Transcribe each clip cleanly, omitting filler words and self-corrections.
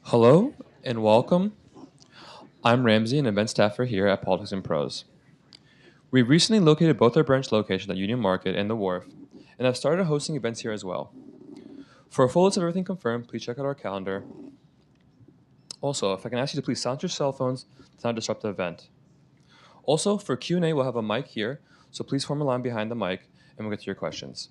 Hello and welcome. I'm Ramsey, an event staffer here at Politics and Prose. We recently located both our branch locations at Union Market and the Wharf, and have started hosting events here as well. For a full list of everything confirmed, please check out our calendar. Also, if I can ask you to please silence your cell phones to not disrupt the event. Also, for Q&A, we'll have a mic here, so please form a line behind the mic, and we'll get to your questions.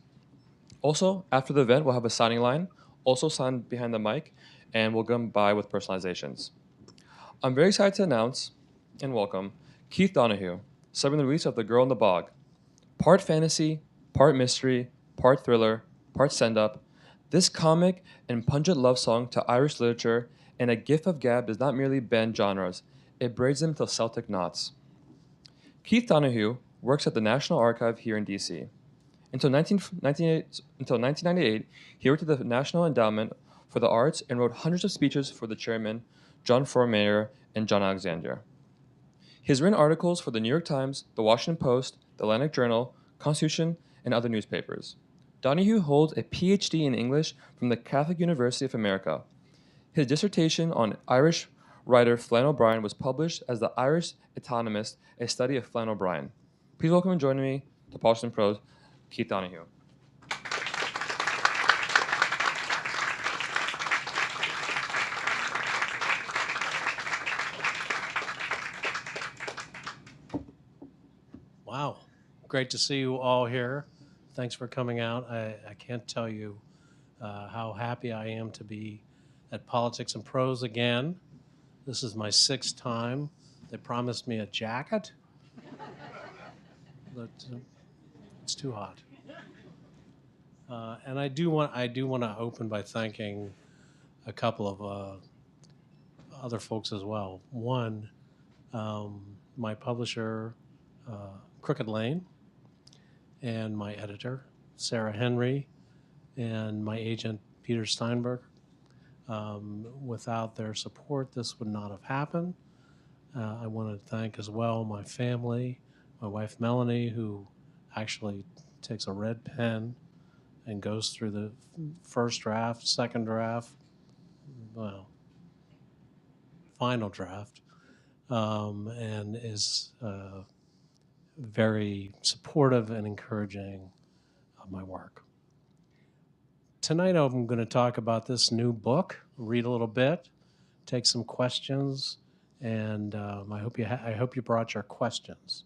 Also, after the event, we'll have a signing line, also sign behind the mic, and we'll come by with personalizations. I'm very excited to announce and welcome Keith Donohue, celebrating the release of The Girl in the Bog. Part fantasy, part mystery, part thriller, part send-up, this comic and pungent love song to Irish literature and a gif of gab does not merely bend genres, it braids them to Celtic knots. Keith Donohue works at the National Archive here in D.C. Until 1998, he worked at the National Endowment for the Arts and wrote hundreds of speeches for the chairman, John Formayer, and John Alexander. He has written articles for the New York Times, the Washington Post, the Atlantic Journal, Constitution, and other newspapers. Donohue holds a PhD in English from the Catholic University of America. His dissertation on Irish writer Flann O'Brien was published as The Irish Economist, a study of Flann O'Brien. Please welcome and join me to Politics and Prose, Keith Donohue. Wow, great to see you all here. Thanks for coming out. I can't tell you how happy I am to be at Politics and Prose again. This is my sixth time. They promised me a jacket, but it's too hot. And I do want to open by thanking a couple of other folks as well. One, my publisher, Crooked Lane, and my editor, Sarah Henry, and my agent, Peter Steinberg. Without their support, this would not have happened. I want to thank as well my family, my wife, Melanie, who actually takes a red pen and goes through the first draft, second draft, well, final draft, and is very supportive and encouraging of my work. Tonight I'm going to talk about this new book, read a little bit, take some questions, and I hope you brought your questions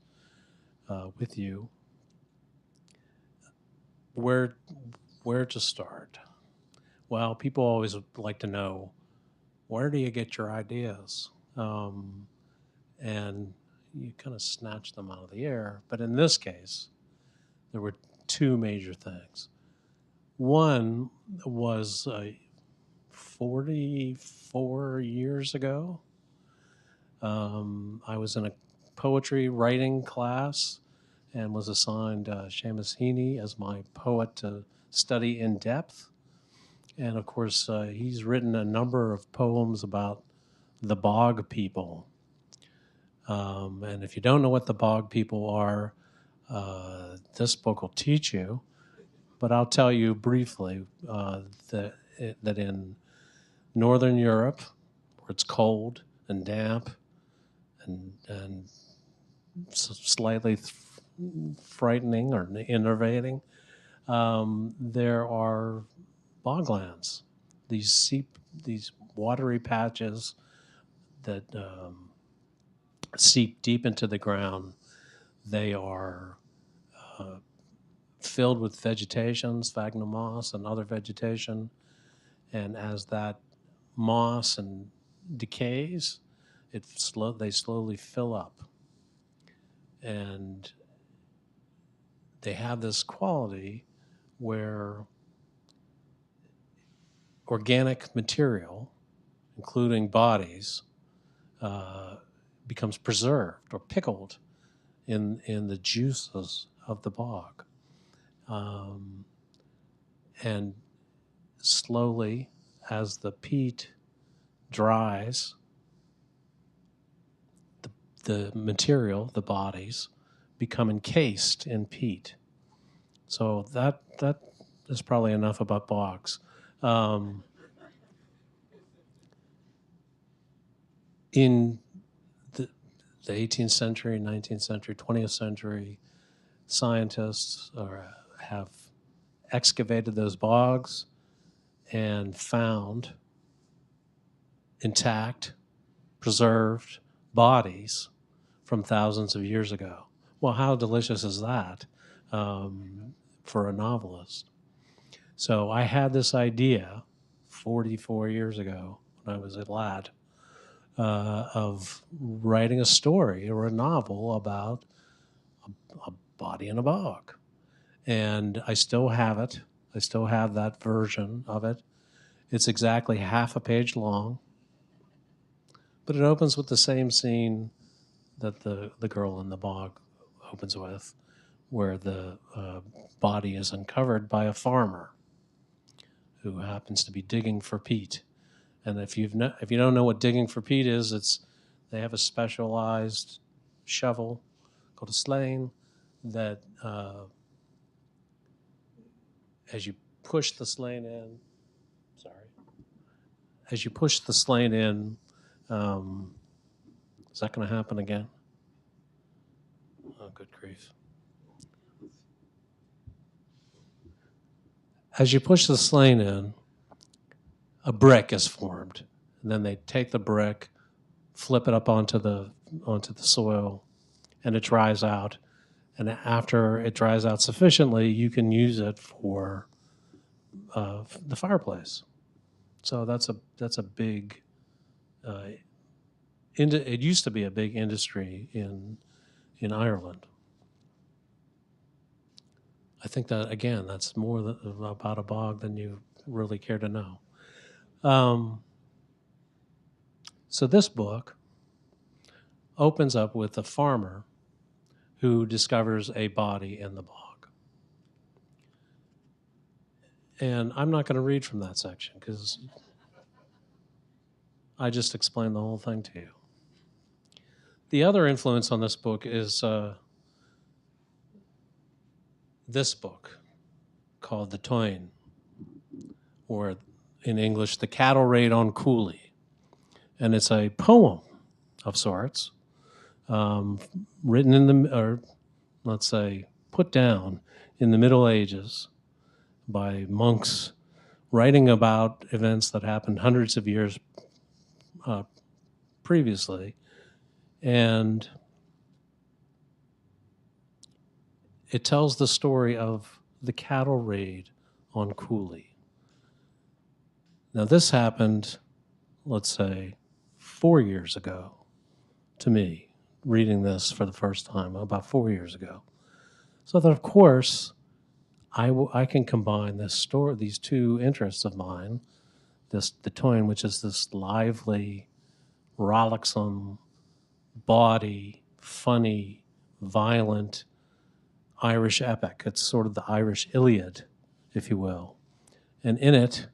with you. Where to start? Well, people always like to know, where do you get your ideas? And you kind of snatch them out of the air. But in this case, there were two major things. One was 44 years ago. I was in a poetry writing class and was assigned Seamus Heaney as my poet to study in depth. And of course, he's written a number of poems about the bog people. And if you don't know what the bog people are, this book will teach you. But I'll tell you briefly that in Northern Europe, where it's cold and damp and slightly frightening or enervating, there are boglands, these watery patches that seep deep into the ground. They are filled with vegetation, sphagnum moss and other vegetation, and as that moss and decays, they slowly fill up, and they have this quality where organic material, including bodies, becomes preserved or pickled in the juices of the bog. And slowly, as the peat dries, the material, the bodies, become encased in peat. So that is probably enough about bogs. Um, in the 18th century, 19th century, 20th century, scientists have excavated those bogs and found intact, preserved bodies from thousands of years ago. Well, how delicious is that for a novelist? So I had this idea 44 years ago when I was a lad of writing a story or a novel about a body in a bog. And I still have it. I still have that version of it. It's exactly half a page long, but it opens with the same scene that the girl in the bog opens with, where the body is uncovered by a farmer who happens to be digging for peat. And if you don't know what digging for peat is, they have a specialized shovel called a slane that as you push the slane in, as you push the slane in, is that going to happen again? Oh, good grief. As you push the slane in, a brick is formed. And then they take the brick, flip it up onto the soil, and it dries out. And after it dries out sufficiently, you can use it for the fireplace. So that's a big. It used to be a big industry in Ireland. I think that again, that's more about a bog than you really care to know. So this book opens up with a farmer who discovers a body in the bog. And I'm not going to read from that section because I just explained the whole thing to you. The other influence on this book is this book called The Toyn, or in English, The Cattle Raid on Cooley. And it's a poem of sorts, written or let's say put down in the Middle Ages by monks writing about events that happened hundreds of years previously. And it tells the story of the cattle raid on Cooley. Now, this happened, let's say, 4 years ago to me, reading this for the first time, about 4 years ago. So that, of course, I can combine this story, these two interests of mine, the Toyn, which is this lively, rollicksome, bawdy, funny, violent Irish epic. It's sort of the Irish Iliad, if you will. And in it,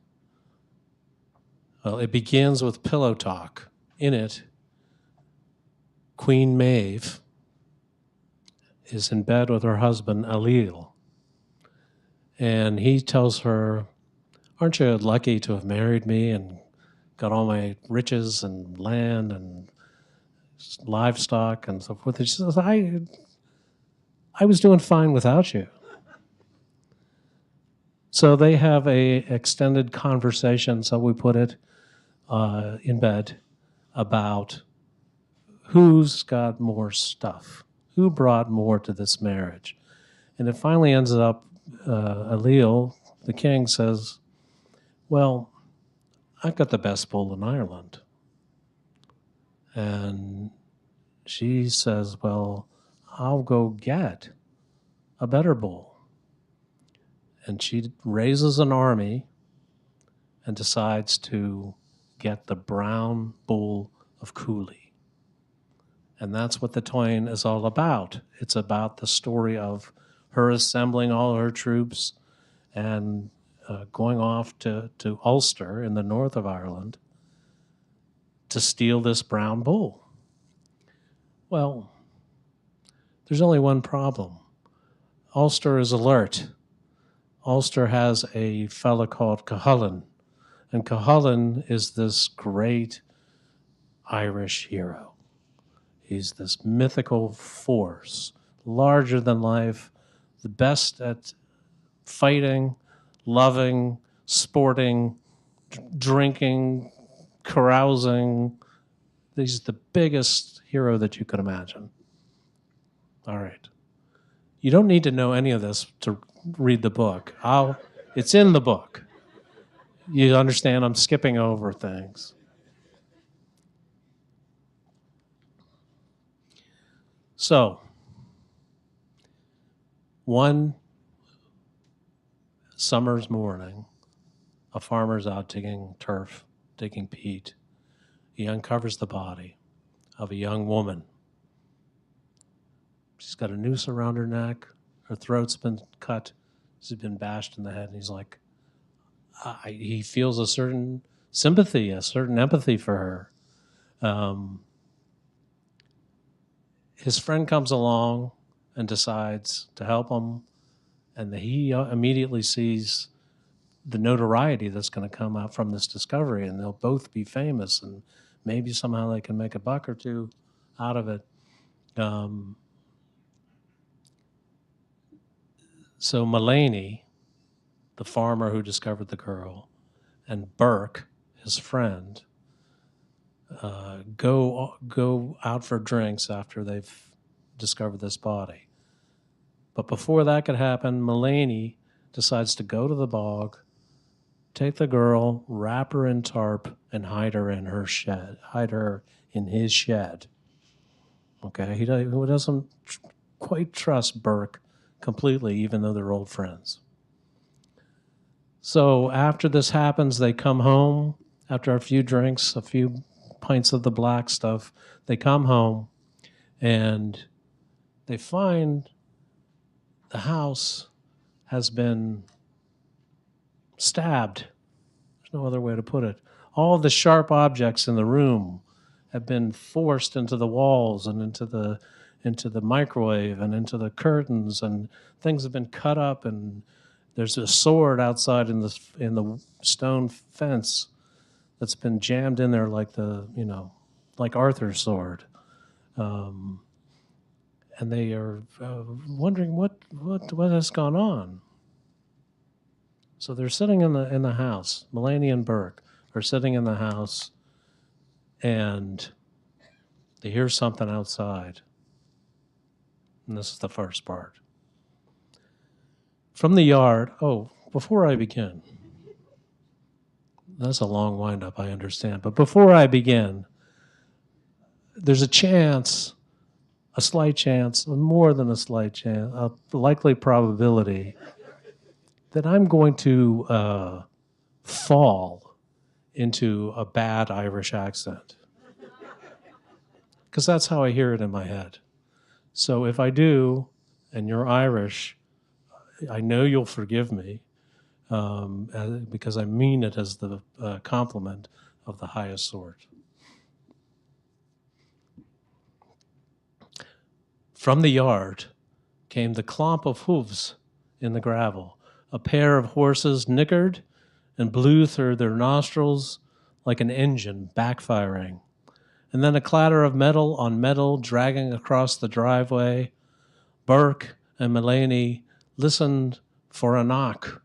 well, it begins with pillow talk. In it, Queen Maeve is in bed with her husband, Awhirl. And he tells her, aren't you lucky to have married me and got all my riches and land and livestock and so forth? And she says, I was doing fine without you. So they have a extended conversation, so we put it, in bed about who's got more stuff, who brought more to this marriage. And it finally ends up, Awhirl, the king, says, well, I've got the best bull in Ireland. And she says, well, I'll go get a better bull. And she raises an army and decides to get the brown bull of Cooley. And that's what the Toyn is all about. It's about the story of her assembling all her troops and going off to Ulster in the north of Ireland to steal this brown bull. Well, there's only one problem. Ulster is alert. Ulster has a fellow called Cuchulainn And Cuchulainn is this great Irish hero. He's this mythical force, larger than life, the best at fighting, loving, sporting, drinking, carousing. He's the biggest hero that you could imagine. All right. You don't need to know any of this to read the book. It's in the book. You understand I'm skipping over things. So, one summer's morning, a farmer's out digging turf, digging peat. He uncovers the body of a young woman. She's got a noose around her neck. Her throat's been cut. She's been bashed in the head. And he's like, he feels a certain sympathy, a certain empathy for her. His friend comes along and decides to help him, and he immediately sees the notoriety that's going to come out from this discovery, and they'll both be famous, and maybe somehow they can make a buck or two out of it. So Mullany, the farmer who discovered the girl, and Burke, his friend, go out for drinks after they've discovered this body. But before that could happen, Mullany decides to go to the bog, take the girl, wrap her in tarp, and hide her in his shed. Okay, he doesn't quite trust Burke completely, even though they're old friends. So after this happens, they come home. After a few drinks, a few pints of the black stuff, they come home and they find the house has been stabbed. There's no other way to put it. All the sharp objects in the room have been forced into the walls and into the microwave and into the curtains, and things have been cut up, and there's a sword outside in the stone fence that's been jammed in there like Arthur's sword. And they are wondering what has gone on. So they're sitting in the house. Mullany and Burke are sitting in the house, and they hear something outside. And this is the first part. From the yard. Oh, before I begin, that's a long wind-up, I understand. But before I begin, there's a slight chance, more than a slight chance, a likely probability that I'm going to fall into a bad Irish accent. Because that's how I hear it in my head. So if I do, and you're Irish, I know you'll forgive me, because I mean it as the compliment of the highest sort. From the yard came the clomp of hooves in the gravel. A pair of horses nickered and blew through their nostrils like an engine backfiring. And then a clatter of metal on metal dragging across the driveway. Burke and Mullany listened for a knock.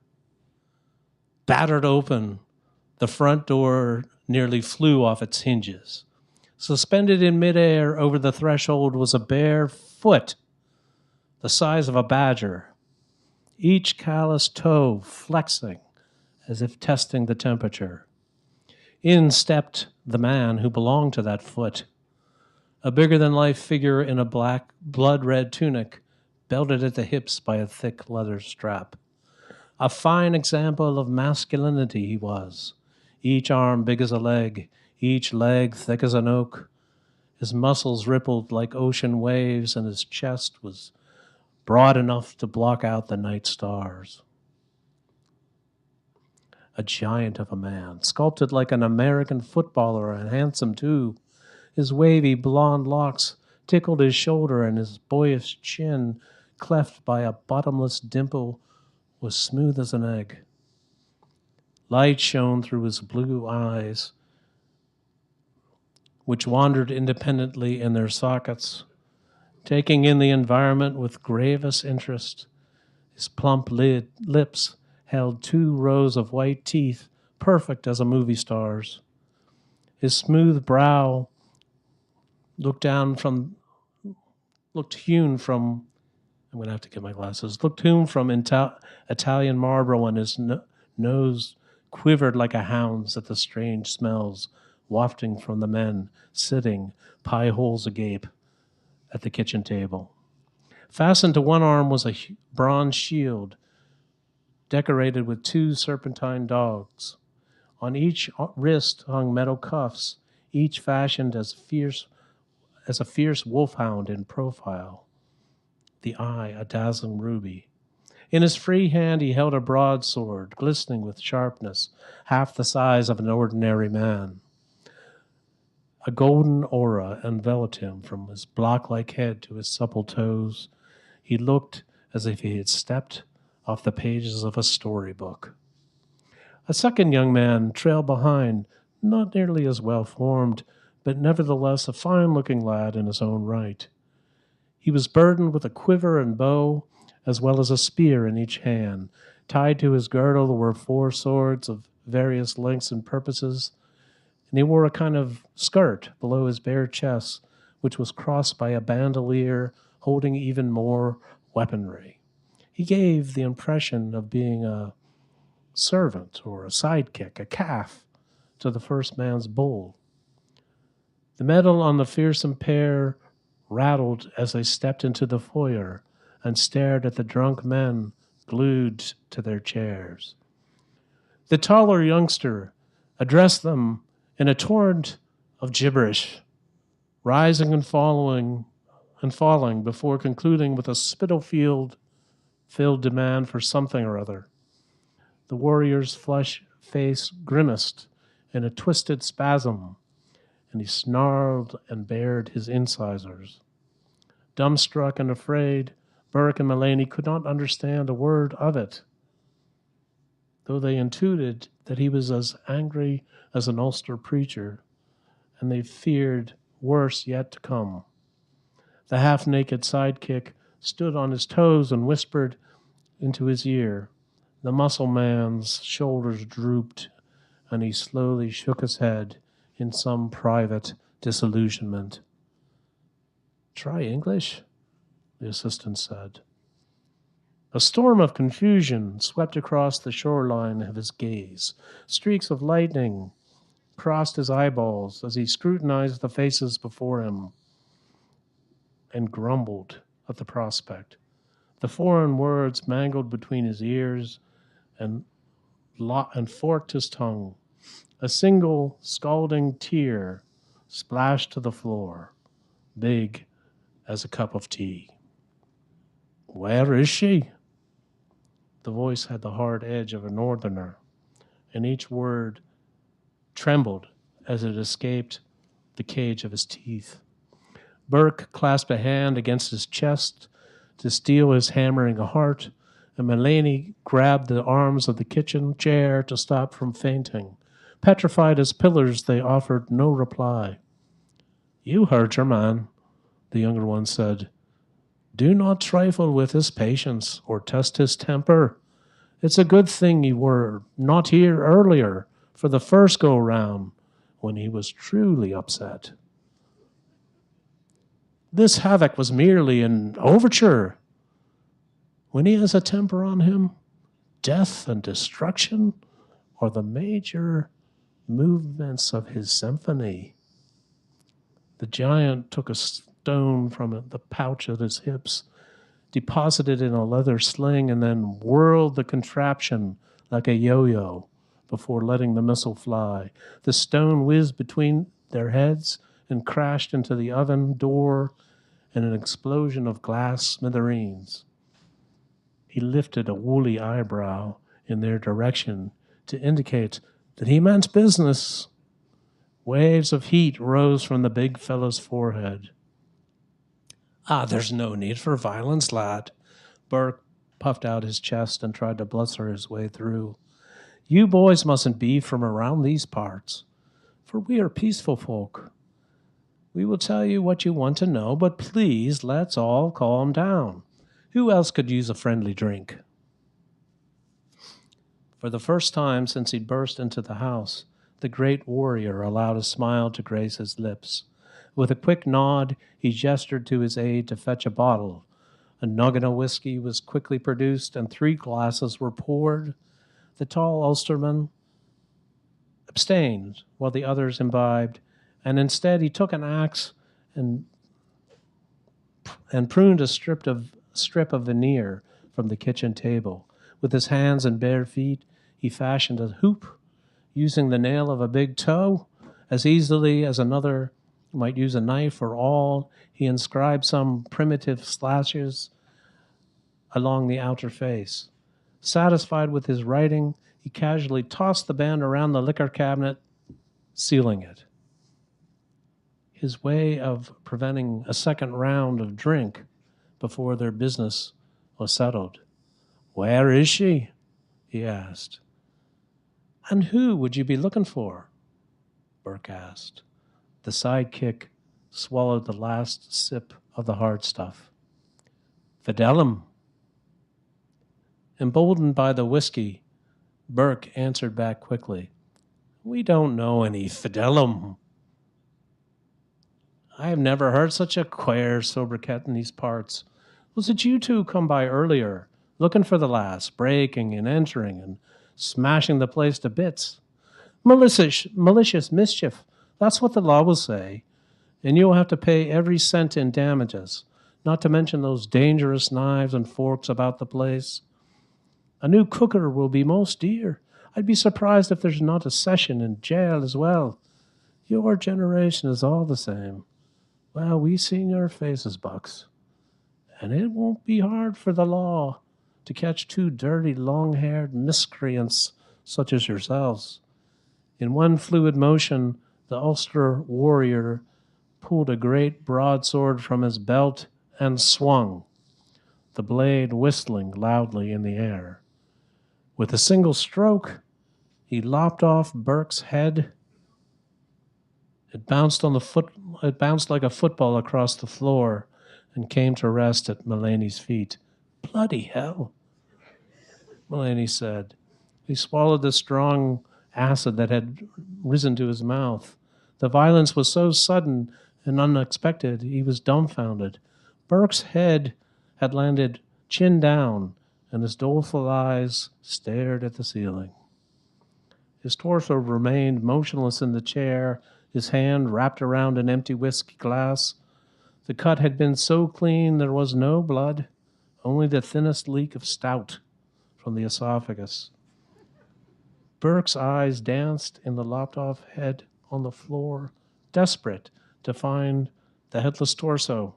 Battered open, the front door nearly flew off its hinges. Suspended in midair over the threshold was a bare foot, the size of a badger, each callous toe flexing as if testing the temperature. In stepped the man who belonged to that foot, a bigger-than-life figure in a black, blood-red tunic, belted at the hips by a thick leather strap. A fine example of masculinity he was, each arm big as a leg, each leg thick as an oak. His muscles rippled like ocean waves, and his chest was broad enough to block out the night stars. A giant of a man, sculpted like an American footballer, and handsome too. His wavy blonde locks tickled his shoulder, and his boyish chin, cleft by a bottomless dimple, was smooth as an egg. Light shone through his blue eyes, which wandered independently in their sockets, taking in the environment with gravest interest. His plump lips held 2 rows of white teeth, perfect as a movie star's. His smooth brow looked down from looked hewn from I'm going to have to get my glasses. Looked hewn from Italian marble, and his nose quivered like a hound's at the strange smells wafting from the men sitting, pie holes agape, at the kitchen table. Fastened to one arm was a bronze shield decorated with 2 serpentine dogs. On each wrist hung metal cuffs, each fashioned as a fierce wolfhound in profile, the eye a dazzling ruby. In his free hand he held a broadsword, glistening with sharpness, half the size of an ordinary man. A golden aura enveloped him from his block-like head to his supple toes. He looked as if he had stepped off the pages of a storybook. A second young man trailed behind, not nearly as well formed, but nevertheless a fine-looking lad in his own right. He was burdened with a quiver and bow, as well as a spear in each hand. Tied to his girdle were 4 swords of various lengths and purposes, and he wore a kind of skirt below his bare chest, which was crossed by a bandolier holding even more weaponry. He gave the impression of being a servant or a sidekick, a calf, to the first man's bull. The metal on the fearsome pair rattled as they stepped into the foyer and stared at the drunk men glued to their chairs. The taller youngster addressed them in a torrent of gibberish, rising and falling before concluding with a Spitalfield-filled demand for something or other. The warrior's flush face grimaced in a twisted spasm, and he snarled and bared his incisors. Dumbstruck and afraid, Burke and Mullany could not understand a word of it, though they intuited that he was as angry as an Ulster preacher, and they feared worse yet to come. The half-naked sidekick stood on his toes and whispered into his ear. The muscle man's shoulders drooped, and he slowly shook his head in some private disillusionment. "Try English," the assistant said. A storm of confusion swept across the shoreline of his gaze. Streaks of lightning crossed his eyeballs as he scrutinized the faces before him and grumbled at the prospect. The foreign words mangled between his ears and forked his tongue. A single scalding tear splashed to the floor, big as a cup of tea. "Where is she?" The voice had the hard edge of a northerner, and each word trembled as it escaped the cage of his teeth. Burke clasped a hand against his chest to steel his hammering heart, and Mullany grabbed the arms of the kitchen chair to stop from fainting. Petrified as pillars, they offered no reply. "You heard your man," the younger one said. "Do not trifle with his patience or test his temper. It's a good thing you were not here earlier for the first go-round when he was truly upset. This havoc was merely an overture. When he has a temper on him, death and destruction are the major movements of his symphony." The giant took a stone from the pouch at his hips, deposited it in a leather sling, and then whirled the contraption like a yo-yo before letting the missile fly. The stone whizzed between their heads and crashed into the oven door in an explosion of glass smithereens. He lifted a woolly eyebrow in their direction to indicate that he meant business. Waves of heat rose from the big fellow's forehead. "There's no need for violence, lad." Burke puffed out his chest and tried to bluster his way through. You boys mustn't be from around these parts, for we are peaceful folk. We will tell you what you want to know, but please let's all calm down. Who else could use a friendly drink? For the first time since he burst into the house, the great warrior allowed a smile to grace his lips. With a quick nod, he gestured to his aide to fetch a bottle. A noggin of whiskey was quickly produced, and 3 glasses were poured. The tall Ulsterman abstained, while the others imbibed, and instead he took an axe and pruned a strip of veneer from the kitchen table. With his hands and bare feet, he fashioned a hoop, using the nail of a big toe as easily as another might use a knife or awl. He inscribed some primitive slashes along the outer face. Satisfied with his writing, he casually tossed the band around the liquor cabinet, sealing it. His way of preventing a second round of drink before their business was settled. "Where is she?" he asked. "And who would you be looking for?" Burke asked. The sidekick swallowed the last sip of the hard stuff. "Fidelum." Emboldened by the whiskey, Burke answered back quickly. "We don't know any Fidelum." "I have never heard such a queer sobriquet in these parts. Was it you two come by earlier, looking for the lass, breaking and entering and smashing the place to bits? Malicious mischief, that's what the law will say, and you'll have to pay every cent in damages, not to mention those dangerous knives and forks about the place. A new cooker will be most dear. I'd be surprised if there's not a session in jail as well. Your generation is all the same. Well, we seen your faces, Bucks, and it won't be hard for the law to catch 2 dirty, long-haired miscreants such as yourselves." In one fluid motion, the Ulster warrior pulled a great broadsword from his belt and swung, the blade whistling loudly in the air. With a single stroke, he lopped off Burke's head. It bounced like a football across the floor and came to rest at Mulaney's feet. "Bloody hell," Mulaney said. He swallowed the strong acid that had risen to his mouth. The violence was so sudden and unexpected, he was dumbfounded. Burke's head had landed chin down, and his doleful eyes stared at the ceiling. His torso remained motionless in the chair, his hand wrapped around an empty whiskey glass. The cut had been so clean there was no blood, only the thinnest leak of stout from the esophagus. Burke's eyes danced in the lopped-off head on the floor, desperate to find the headless torso.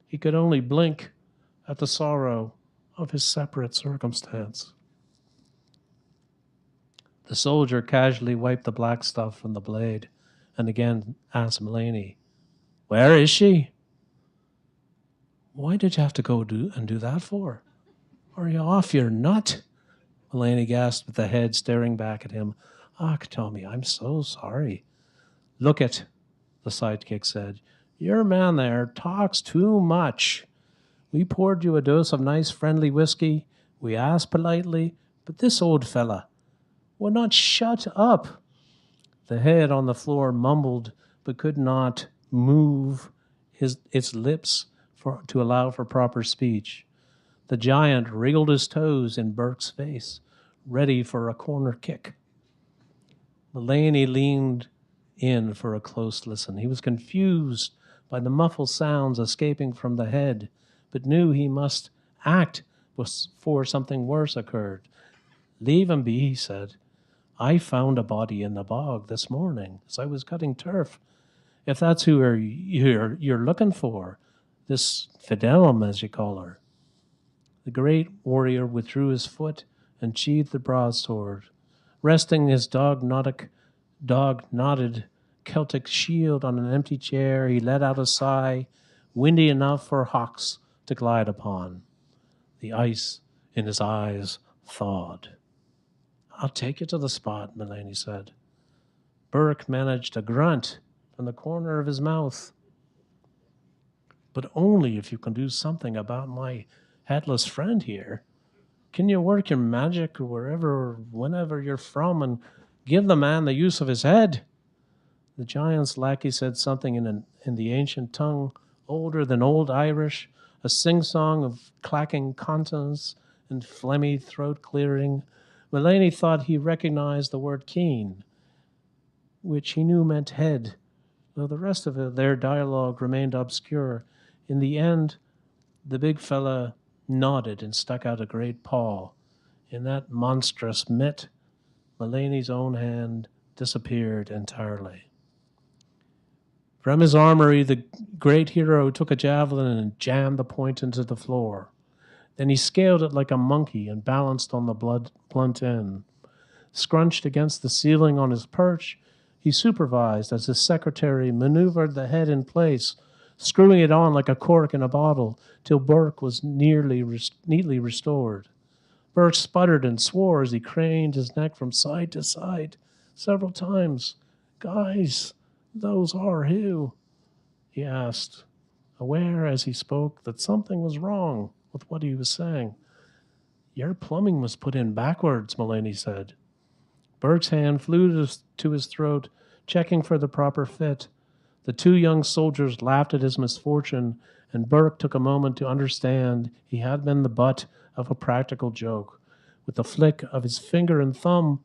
He could only blink at the sorrow of his separate circumstance. The soldier casually wiped the black stuff from the blade and again asked Mulaney, "Where is she?" "Why did you have to go do that for? Are you off your nut?" Mulaney gasped with the head staring back at him. "Ach, Tommy, I'm so sorry." "Look it," the sidekick said. "Your man there talks too much. We poured you a dose of nice friendly whiskey. We asked politely, but this old fella would not shut up." The head on the floor mumbled but could not move its lips to allow for proper speech. The giant wriggled his toes in Burke's face, ready for a corner kick. Mulaney leaned in for a close listen. He was confused by the muffled sounds escaping from the head, but knew he must act before something worse occurred. "Leave him be," he said. "I found a body in the bog this morning as I was cutting turf. If that's who you're looking for, this Fidelum, as you call her." The great warrior withdrew his foot and sheathed the broadsword. Resting his dog-knotted Celtic shield on an empty chair, he let out a sigh, windy enough for hawks to glide upon. The ice in his eyes thawed. I'll take you to the spot, Mulaney said. Burke managed a grunt from the corner of his mouth. But only if you can do something about my headless friend here. Can you work your magic wherever or whenever you're from and give the man the use of his head? The giant's lackey said something in the ancient tongue, older than Old Irish, a sing-song of clacking consonants and phlegmy throat clearing. Mulaney thought he recognized the word keen, which he knew meant head, though the rest of their dialogue remained obscure. In the end, the big fella nodded and stuck out a great paw. In that monstrous mitt, Mulaney's own hand disappeared entirely. From his armory, the great hero took a javelin and jammed the point into the floor. Then he scaled it like a monkey and balanced on the blunt end. Scrunched against the ceiling on his perch, he supervised as his secretary maneuvered the head in place, screwing it on like a cork in a bottle, till Burke was neatly restored. Burke sputtered and swore as he craned his neck from side to side several times. Guys, those are who? He asked, aware as he spoke that something was wrong with what he was saying. Your plumbing was put in backwards, Mulaney said. Burke's hand flew to his throat, checking for the proper fit. The two young soldiers laughed at his misfortune, and Burke took a moment to understand he had been the butt of a practical joke. With a flick of his finger and thumb,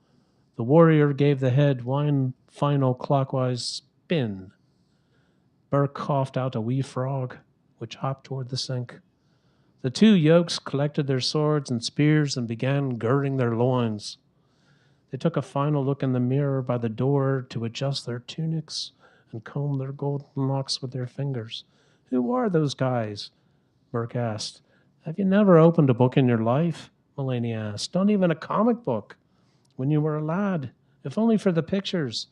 the warrior gave the head one final clockwise spin. Burke coughed out a wee frog, which hopped toward the sink. The two yokes collected their swords and spears and began girding their loins. They took a final look in the mirror by the door to adjust their tunics and comb their golden locks with their fingers. Who are those guys? Burke asked. Have you never opened a book in your life? Mulaney asked. Not even a comic book. When you were a lad, if only for the pictures.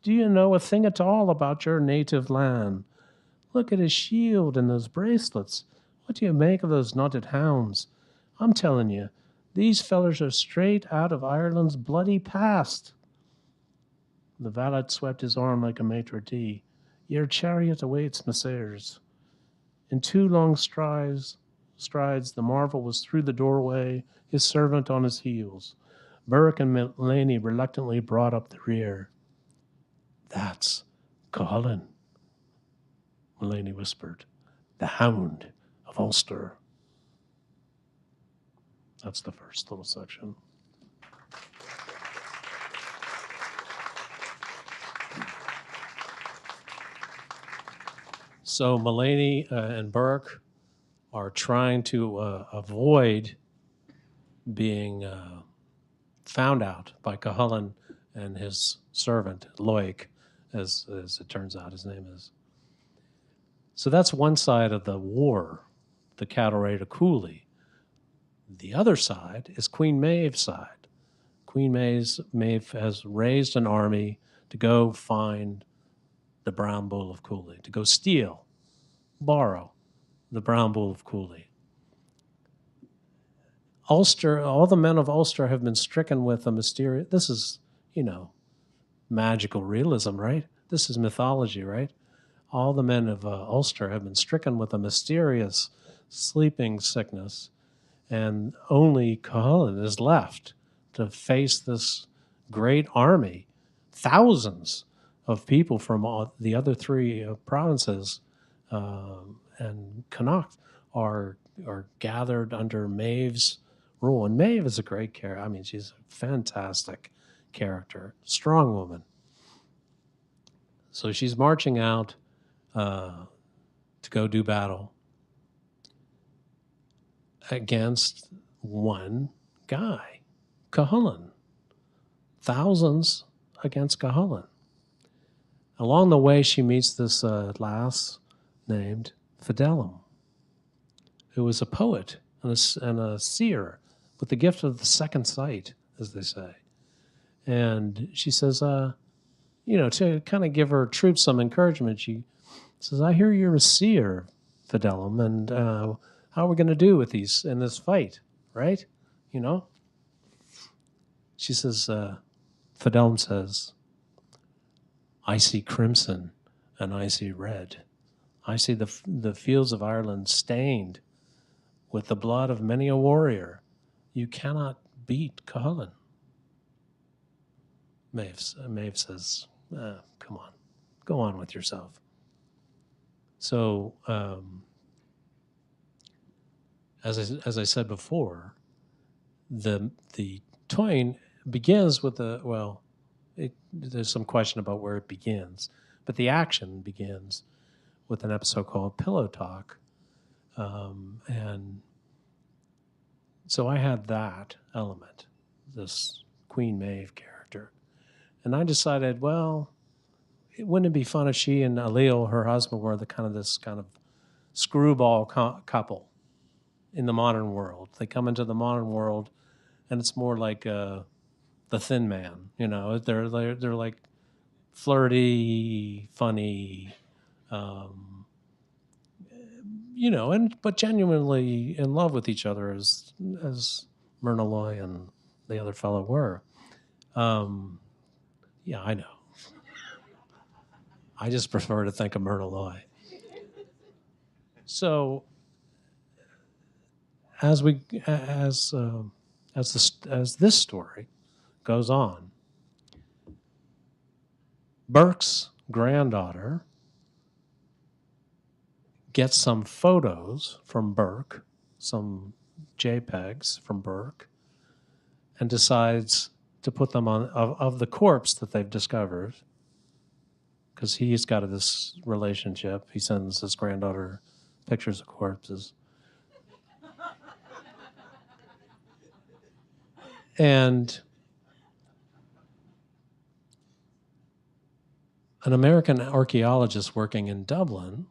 Do you know a thing at all about your native land? Look at his shield and those bracelets. What do you make of those knotted hounds? I'm telling you, these fellers are straight out of Ireland's bloody past. The valet swept his arm like a maitre d'. Your chariot awaits, messieurs. In two long strides, the marvel was through the doorway, his servant on his heels. Burke and Mulaney reluctantly brought up the rear. That's Cuchulainn, Mulaney whispered. The Hound of Ulster. That's the first little section. So Mulaney and Burke are trying to avoid being found out by Cuchulainn and his servant, Loic, as it turns out his name is. So that's one side of the war, the cattle raider Cooley. The other side is Queen Maeve's side. Queen Maeve has raised an army to go find the brown bull of Cooley, to go steal, borrow the brown bull of Cooley. Ulster, all the men of Ulster have been stricken with a mysterious, this is, magical realism, right? This is mythology, right? All the men of Ulster have been stricken with a mysterious sleeping sickness, and only Cuchulainn is left to face this great army. Thousands of people from all the other three provinces and Connacht are gathered under Maeve's rule. And Maeve is a great character. I mean, she's a fantastic character, strong woman. So she's marching out to go do battle against one guy, Cuchulainn. Thousands against Cuchulainn. Along the way, she meets this lass named Fidelum, who is a poet and a seer with the gift of the second sight, as they say. And she says, to kind of give her troops some encouragement, she says, I hear you're a seer, Fidelum, and how are we going to do with these in this fight, right? She says, Fidelm says, I see crimson and I see red. I see the fields of Ireland stained with the blood of many a warrior. You cannot beat Cuchulainn. Maeve says, come on, go on with yourself. So, as I said before, the Toyne begins with there's some question about where it begins, but the action begins with an episode called Pillow Talk, and so I had that element, this Queen Maeve character, and I decided, well, wouldn't it be fun if she and Alil, her husband, were this kind of screwball couple in the modern world? They come into the modern world, and it's more like the Thin Man. You know, they're like flirty, funny, you know, but genuinely in love with each other, as Myrna Loy and the other fellow were. Yeah, I know. I just prefer to think of Myrna Loy. So as this story goes on, Burke's granddaughter gets some photos from Burke, some JPEGs from Burke, and decides to put them on of the corpse that they've discovered, because he's got this relationship. He sends his granddaughter pictures of corpses. And an American archaeologist working in Dublin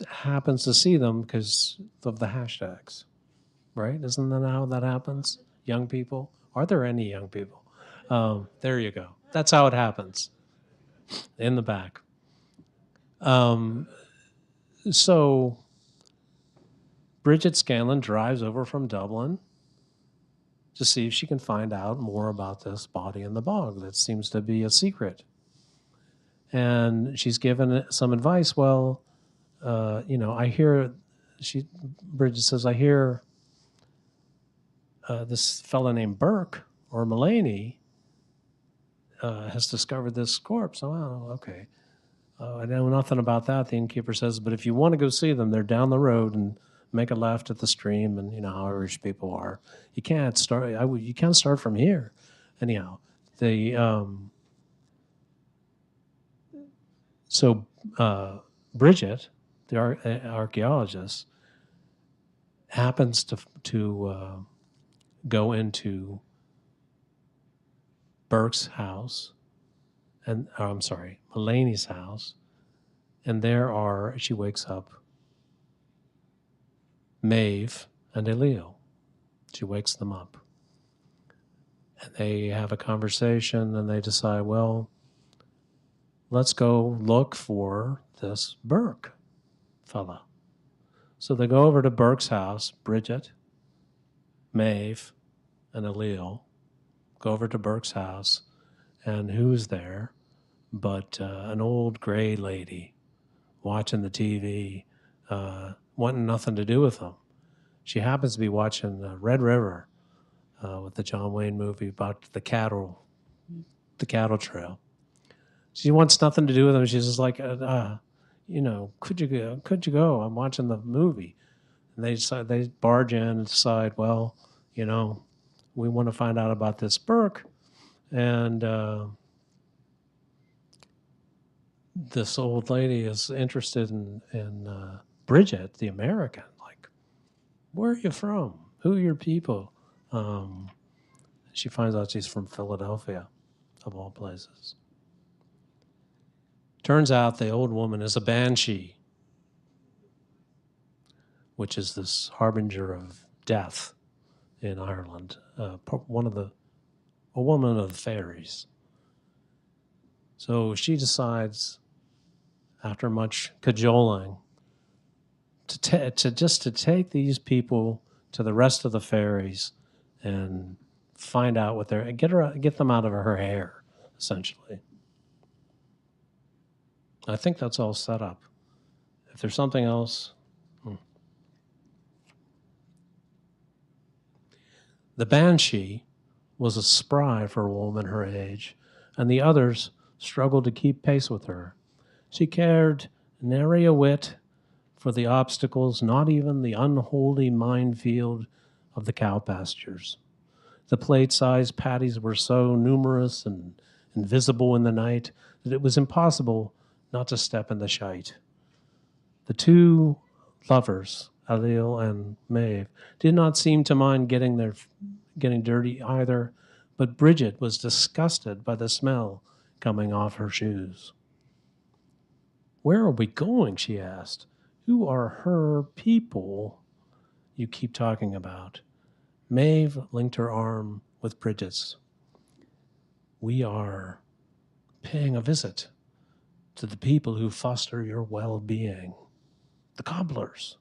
happens to see them because of the hashtags, right? Isn't that how that happens? Young people? Are there any young people? There you go. That's how it happens, in the back. So Bridget Scanlon drives over from Dublin to see if she can find out more about this body in the bog that seems to be a secret. And she's given some advice. Well, I hear, Bridget says, I hear this fella named Burke or Mulaney has discovered this corpse. Oh, okay. I know nothing about that, the innkeeper says, but if you want to go see them, they're down the road and make a left at the stream, and you know how Irish people are. You can't start. You can't start from here. Anyhow, Bridget, the archaeologist, happens to go into Burke's house, and Mulaney's house, and she wakes up Maeve and Alil. She wakes them up. And they have a conversation, and they decide, well, let's go look for this Burke fella. So they go over to Burke's house, Bridget, Maeve, and Alil go over to Burke's house, and who's there but an old gray lady watching the TV, wanting nothing to do with them. She happens to be watching Red River with the John Wayne movie about the cattle trail. She wants nothing to do with them. She's just like, could you go? I'm watching the movie. And they barge in and decide, well, we want to find out about this Burke. And this old lady is interested in Bridget, the American. Like, where are you from? Who are your people? She finds out she's from Philadelphia, of all places. Turns out the old woman is a banshee, which is this harbinger of death in Ireland. A woman of the fairies. So she decides, after much cajoling, to take these people to the rest of the fairies and find out what they're get them out of her hair, essentially. I think that's all set up. If there's something else, the banshee was a spry for a woman her age, and the others struggled to keep pace with her. She cared nary a whit for the obstacles, not even the unholy minefield of the cow pastures. The plate-sized patties were so numerous and invisible in the night that it was impossible not to step in the shite. The two lovers, Alil and Maeve, did not seem to mind getting dirty either, but Bridget was disgusted by the smell coming off her shoes. "Where are we going?" she asked. "Who are her people you keep talking about?" Maeve linked her arm with Bridget's. "We are paying a visit to the people who foster your well-being. The cobblers."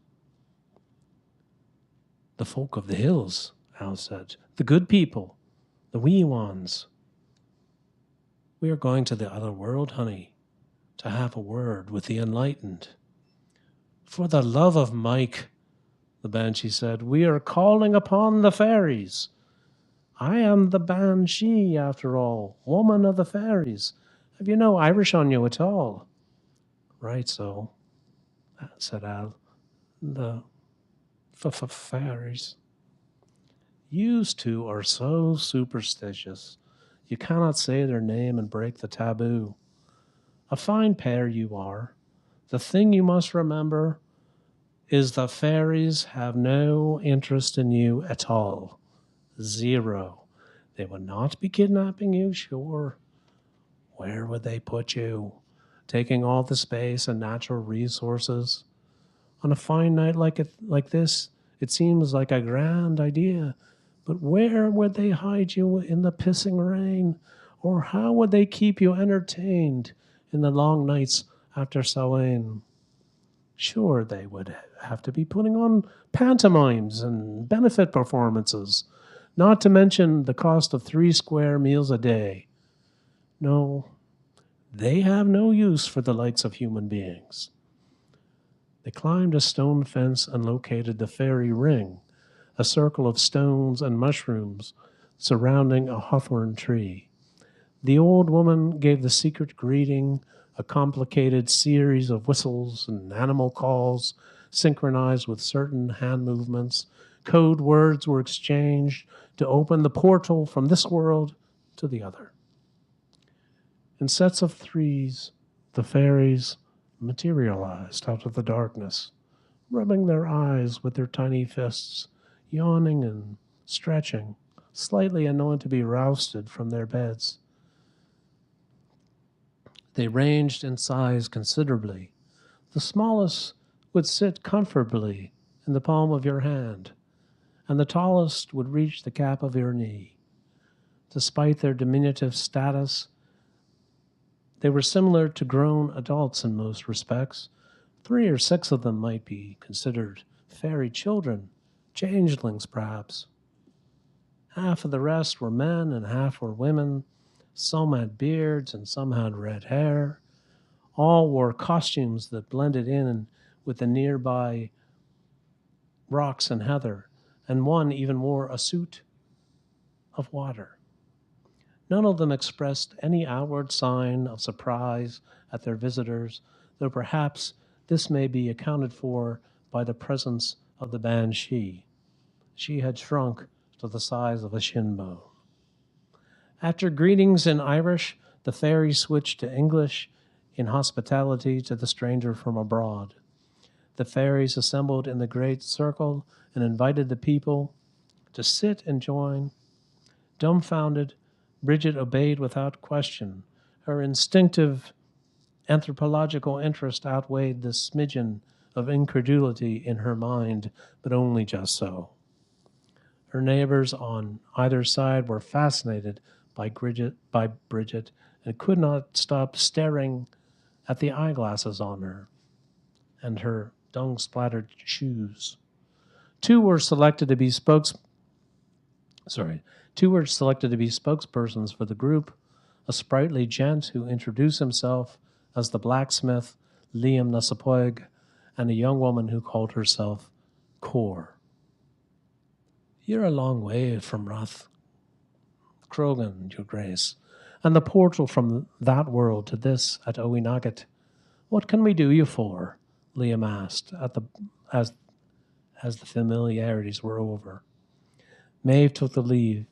"The folk of the hills," Al said. "The good people. The wee ones. We are going to the other world, honey, to have a word with the enlightened." "For the love of Mike," the banshee said, "we are calling upon the fairies. I am the banshee, after all, woman of the fairies. Have you no Irish on you at all?" "Right so," said Al. "The fairies. You two are so superstitious. You cannot say their name and break the taboo. A fine pair you are. The thing you must remember is the fairies have no interest in you at all. Zero. They would not be kidnapping you, sure. Where would they put you? Taking all the space and natural resources? On a fine night like this, it seems like a grand idea, but where would they hide you in the pissing rain? Or how would they keep you entertained in the long nights after Samhain? Sure, they would have to be putting on pantomimes and benefit performances, not to mention the cost of 3 square meals a day. No, they have no use for the likes of human beings." They climbed a stone fence and located the fairy ring, a circle of stones and mushrooms surrounding a hawthorn tree. The old woman gave the secret greeting, a complicated series of whistles and animal calls synchronized with certain hand movements. Code words were exchanged to open the portal from this world to the other. In sets of threes, the fairies materialized out of the darkness, rubbing their eyes with their tiny fists, yawning and stretching, slightly annoyed to be rousted from their beds. They ranged in size considerably. The smallest would sit comfortably in the palm of your hand, and the tallest would reach the cap of your knee. Despite their diminutive status, they were similar to grown adults in most respects. 3 or 6 of them might be considered fairy children, changelings perhaps. Half of the rest were men and half were women. Some had beards and some had red hair. All wore costumes that blended in with the nearby rocks and heather, and one even wore a suit of water. None of them expressed any outward sign of surprise at their visitors, though perhaps this may be accounted for by the presence of the banshee. She had shrunk to the size of a shin bone. After greetings in Irish, the fairy switched to English in hospitality to the stranger from abroad. The fairies assembled in the great circle and invited the people to sit and join. Dumbfounded, Bridget obeyed without question. Her instinctive anthropological interest outweighed the smidgen of incredulity in her mind, but only just so. Her neighbors on either side were fascinated by Bridget and could not stop staring at the eyeglasses on her and her dung-splattered shoes. Two were selected to be Two were selected to be spokespersons for the group, a sprightly gent who introduced himself as the blacksmith, Liam Nasapoig, and a young woman who called herself Cor. You're a long way from Rath Krogan, Your Grace, and the portal from that world to this at Owenagget. What can we do you for? Liam asked as the familiarities were over. Maeve took the lead.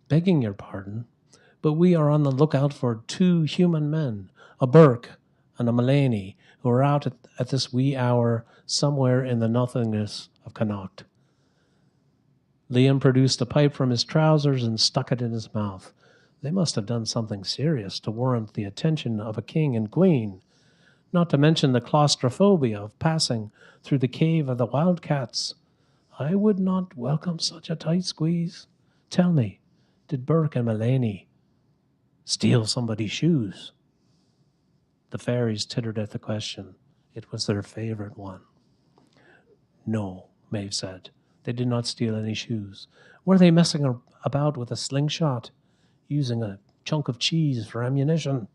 Begging your pardon, but we are on the lookout for two human men, a Burke and a Mullany, who are out at this wee hour somewhere in the nothingness of Connacht. Liam produced a pipe from his trousers and stuck it in his mouth. They must have done something serious to warrant the attention of a king and queen, not to mention the claustrophobia of passing through the cave of the wildcats. I would not welcome such a tight squeeze. Tell me, did Burke and Mullany steal somebody's shoes? The fairies tittered at the question. It was their favorite one. No, Maeve said. They did not steal any shoes. Were they messing about with a slingshot, using a chunk of cheese for ammunition?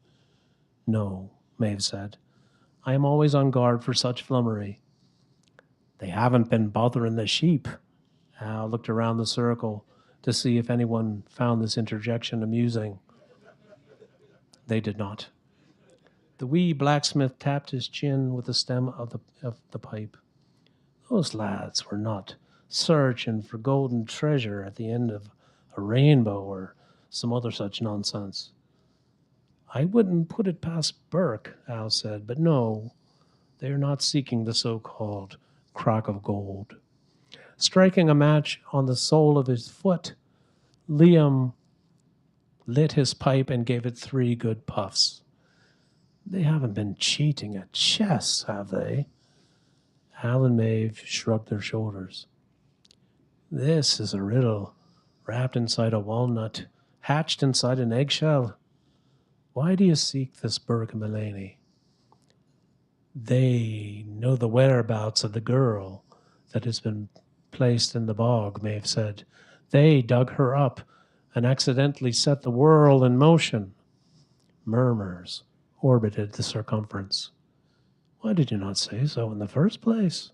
No, Maeve said. I am always on guard for such flummery. They haven't been bothering the sheep. Al looked around the circle to see if anyone found this interjection amusing. They did not. The wee blacksmith tapped his chin with the stem of the pipe. Those lads were not searching for golden treasure at the end of a rainbow or some other such nonsense. I wouldn't put it past Burke, Al said, but no, they are not seeking the so-called crock of gold. Striking a match on the sole of his foot, Liam lit his pipe and gave it 3 good puffs. They haven't been cheating at chess, have they? Al and Maeve shrugged their shoulders. This is a riddle, wrapped inside a walnut, hatched inside an eggshell. Why do you seek this Burke and Mullany? They know the whereabouts of the girl that has been placed in the bog, Maeve said. They dug her up and accidentally set the whirl in motion. Murmurs orbited the circumference. Why did you not say so in the first place?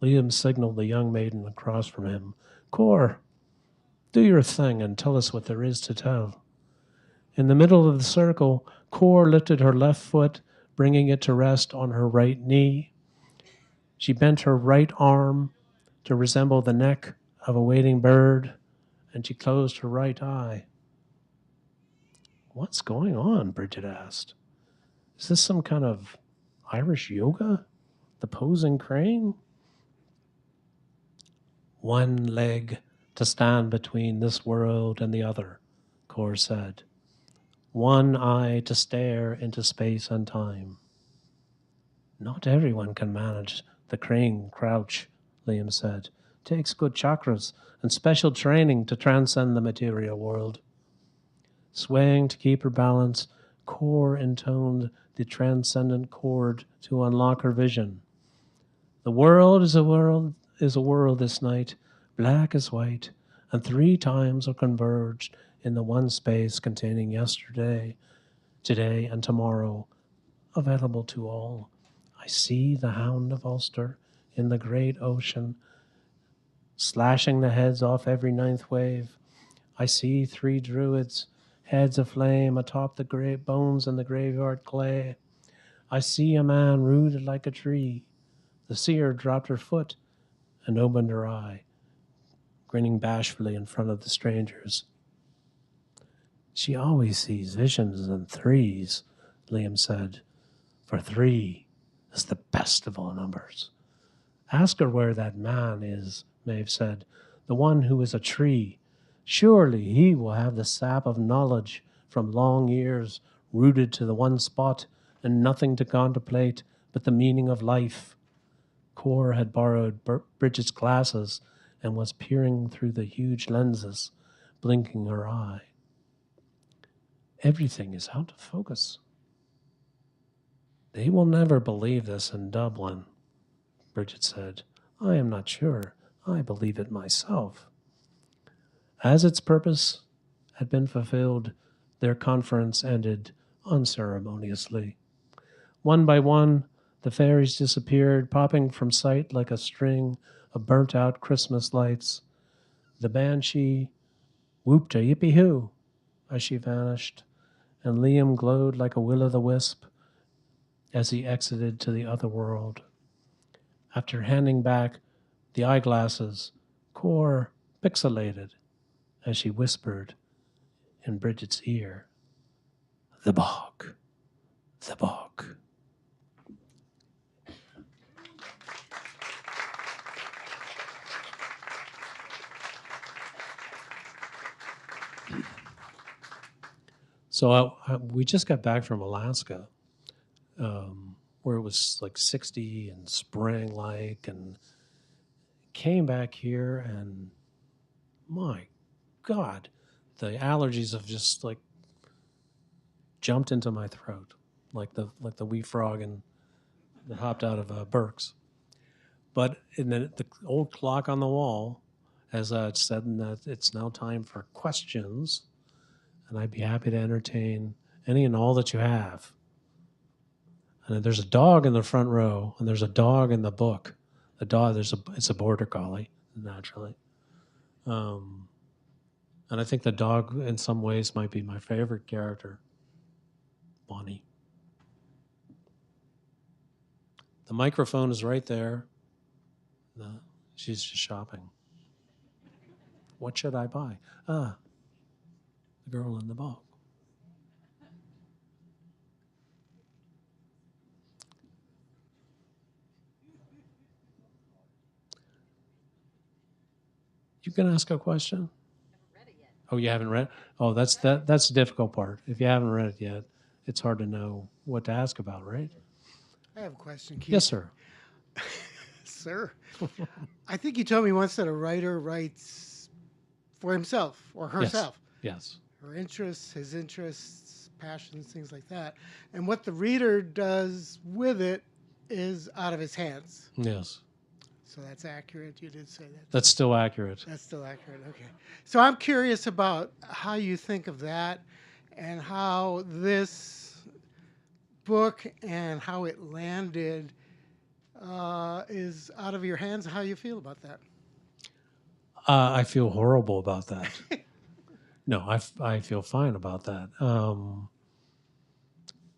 Liam signaled the young maiden across from him. Cor, do your thing and tell us what there is to tell. In the middle of the circle, Cor lifted her left foot, bringing it to rest on her right knee. She bent her right arm to resemble the neck of a waiting bird, and she closed her right eye. What's going on? Bridget asked. Is this some kind of Irish yoga? The posing crane? One leg to stand between this world and the other, Cor said. One eye to stare into space and time. Not everyone can manage the crane crouch, Liam said. Takes good chakras and special training to transcend the material world. Swaying to keep her balance, Cor intoned the transcendent chord to unlock her vision. The world is a world this night, black as white, and 3 times are converged in the one space containing yesterday, today, and tomorrow, available to all. I see the Hound of Ulster in the great ocean, slashing the heads off every 9th wave. I see 3 druids, heads aflame atop the great bones in the graveyard clay. I see a man rooted like a tree. The seer dropped her foot and opened her eye, grinning bashfully in front of the strangers. She always sees visions in 3s, Liam said, for 3 is the best of all numbers. Ask her where that man is, Maeve said, the one who is a tree. Surely he will have the sap of knowledge from long years rooted to the one spot and nothing to contemplate but the meaning of life. Cor had borrowed Bridget's glasses and was peering through the huge lenses, blinking her eye. Everything is out of focus. They will never believe this in Dublin, Bridget said. I am not sure. I believe it myself. As its purpose had been fulfilled, their conference ended unceremoniously. One by one, the fairies disappeared, popping from sight like a string of burnt-out Christmas lights. The banshee whooped a yippee-hoo as she vanished, and Liam glowed like a will-o'-the-wisp as he exited to the other world. After handing back the eyeglasses, Cor pixelated as she whispered in Bridget's ear, "The bog, the bog." So we just got back from Alaska, where it was like 60 and spring-like, and came back here, and my God, the allergies have just like jumped into my throat, like the wee frog that hopped out of Burke's. But in the old clock on the wall, as I said, that it's now time for questions, and I'd be happy to entertain any and all that you have. And there's a dog in the front row, and there's a dog in the book. The dog, it's a border collie, naturally. And I think the dog, in some ways, might be my favorite character, Bonnie. The microphone is right there. She's just shopping. What should I buy? The girl in the bog. You can ask a question. Oh, you haven't read? Oh, that's the difficult part. If you haven't read it yet, it's hard to know what to ask about, right? I have a question, Keith. Yes, sir. Sir, I think you told me once that a writer writes for himself or herself. Yes. Her interests, his interests, passions, things like that. And what the reader does with it is out of his hands. Yes. So that's accurate. You did say that. That's still accurate. That's still accurate. Okay. So I'm curious about how you think of that and how this book and how it landed is out of your hands. How you feel about that? I feel horrible about that. No, I feel fine about that.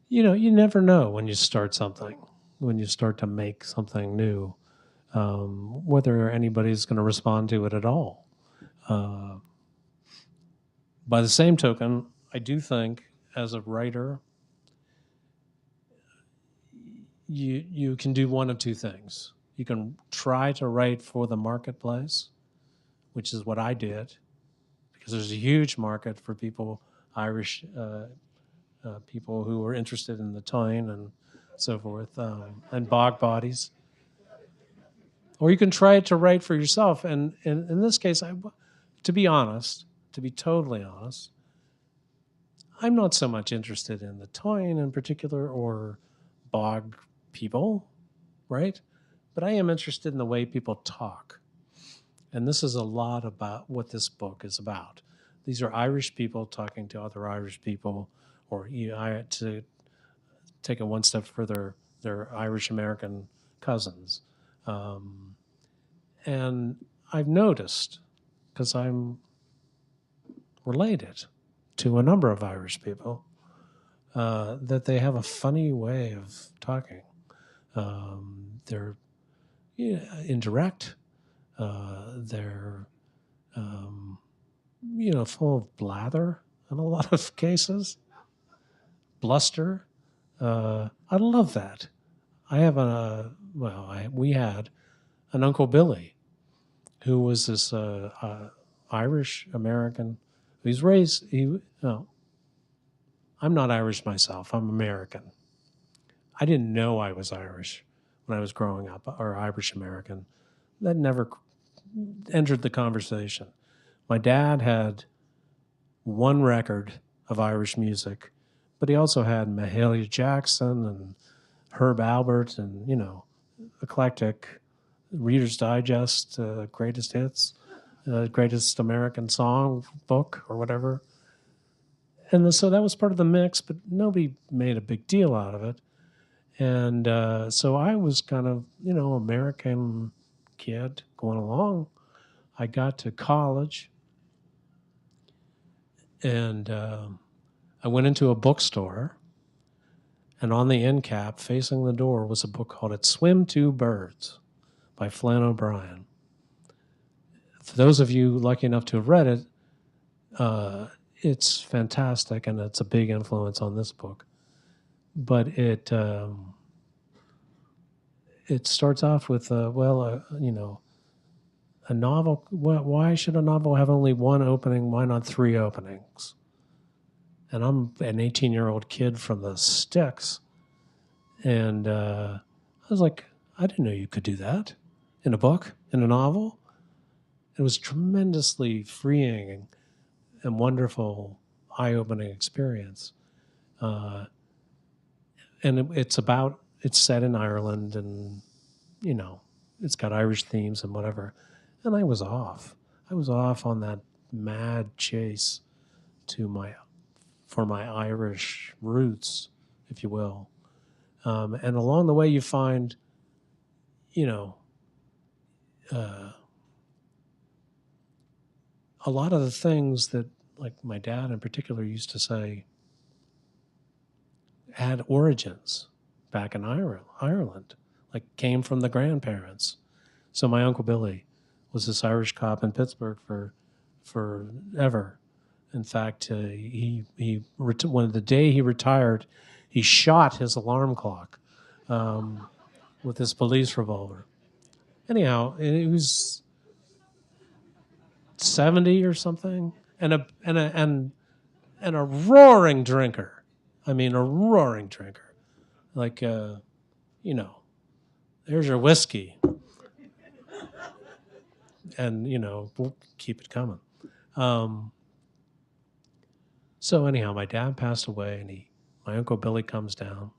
You never know when you start something, when you start to make something new, whether anybody's going to respond to it at all. By the same token, I do think as a writer, you can do one of two things. You can try to write for the marketplace, which is what I did, because there's a huge market for people, Irish people who are interested in the Tyne and so forth, and bog bodies. Or you can try to write for yourself. And in this case, to be totally honest, I'm not so much interested in the Tyne in particular or bog people, right? But I am interested in the way people talk. And this is a lot about what this book is about. These are Irish people talking to other Irish people, or to take it one step further, they're Irish American cousins. And I've noticed, because I'm related to a number of Irish people, that they have a funny way of talking. They're indirect. They're full of blather in a lot of cases, bluster. I love that. We had an Uncle Billy who was this Irish American. I'm not Irish myself. I'm American. I didn't know I was Irish when I was growing up, or Irish American. That never entered the conversation. My dad had one record of Irish music, but he also had Mahalia Jackson and Herb Alpert and, eclectic Reader's Digest, greatest hits. Greatest American Song book or whatever. And so that was part of the mix, but nobody made a big deal out of it. And so I was kind of, American kid going along. I got to college, and I went into a bookstore, and on the end cap, facing the door, was a book called "It Swim Two Birds" by Flann O'Brien. For those of you lucky enough to have read it, it's fantastic, and it's a big influence on this book. But it starts off with a novel. Why should a novel have only one opening? Why not three openings? And I'm an 18-year-old kid from the sticks, and I was like, I didn't know you could do that in a book, in a novel. It was tremendously freeing and wonderful, eye-opening experience. And it's set in Ireland, and it's got Irish themes and whatever. And I was off. I was off on that mad chase for my Irish roots, if you will. And along the way, you find, a lot of the things that, like my dad in particular, used to say had origins back in Ireland, like came from the grandparents. So my Uncle Billy was this Irish cop in Pittsburgh for forever. In fact, when the day he retired, he shot his alarm clock with his police revolver. Anyhow, he was 70 or something, and a roaring drinker. I mean, a roaring drinker. Like, there's your whiskey, and we'll keep it coming. So anyhow, my dad passed away, and my Uncle Billy comes down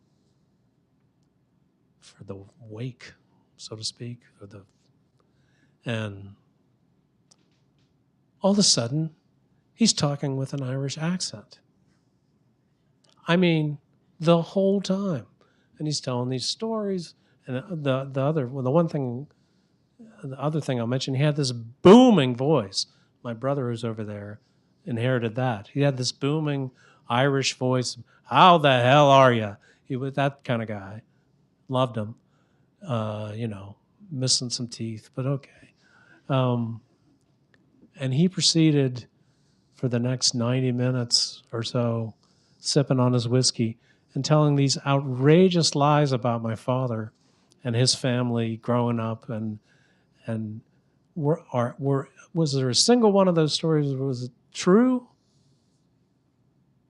for the wake, so to speak, and all of a sudden, he's talking with an Irish accent. I mean, the whole time, and he's telling these stories. And the other thing I'll mention, he had this booming voice. My brother who's over there inherited that. He had this booming Irish voice. How the hell are you? He was that kind of guy. Loved him. Missing some teeth, but okay. And he proceeded for the next 90 minutes or so, sipping on his whiskey and telling these outrageous lies about my father and his family growing up. And was there a single one of those stories, was it true?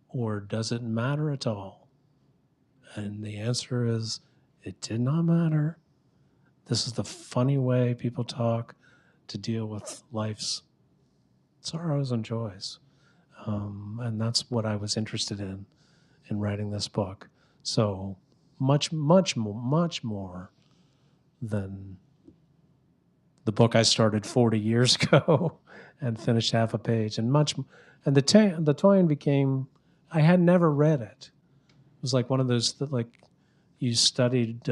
Or does it matter at all? And the answer is, it did not matter. This is the funny way people talk to deal with life's sorrows and joys. And that's what I was interested in writing this book. So much more than the book I started 40 years ago and finished half a page. And the Toyin became, I had never read it. It was like one of those that, like, you studied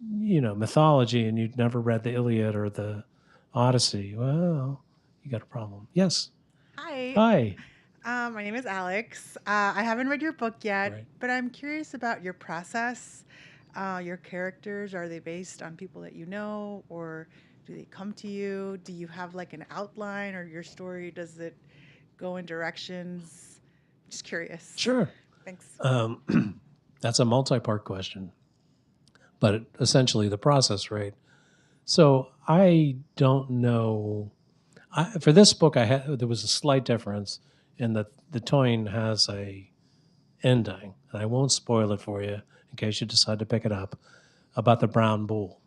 mythology and you'd never read the Iliad or the Odyssey. Well, you got a problem. Yes. Hi. Hi. My name is Alex. I haven't read your book yet, Right. but I'm curious about your process. Your characters, are they based on people that you know, or do they come to you? Do you have like an outline, or your story, does it go in directions? Just curious. Sure. Thanks. That's a multi-part question, but essentially the process, right? So I don't know. For this book, there was a slight difference in that the Toyin has a ending, and I won't spoil it for you in case you decide to pick it up, about the brown bull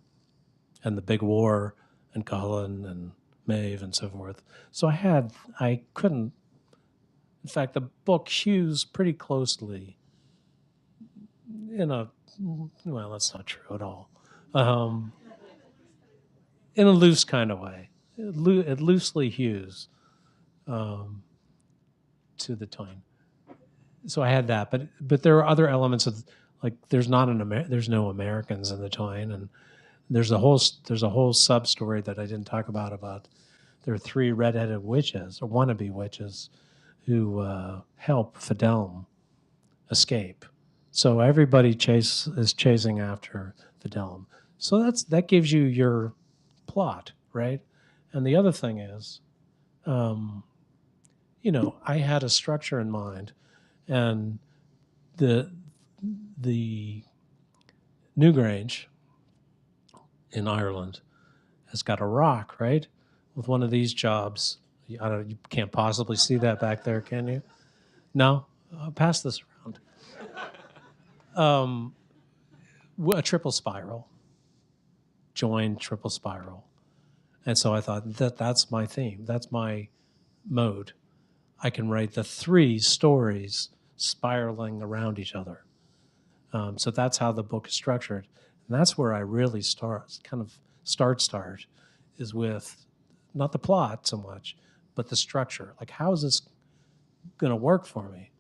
and the big war and Cullen and Maeve and so forth. So I couldn't. In fact, the book hews pretty closely well, that's not true at all. In a loose kind of way. it loosely hews to the tone. So I had that, but there are other elements of, like, there's no Americans in the twain, and there's a whole sub story that I didn't talk about. There are 3 redheaded witches or wannabe witches who help Fidelm escape. So everybody is chasing after Fidelm. So that gives you your plot, right? And the other thing is, I had a structure in mind, and the Newgrange in Ireland has got a rock, right? With one of these jobs. You can't possibly see that back there, can you? No? I'll pass this around. A triple spiral, joined triple spiral. And so I thought that's my theme. That's my mode. I can write the 3 stories spiraling around each other. So that's how the book is structured. And that's where I really start, is with not the plot so much, but the structure. Like, how is this going to work for me?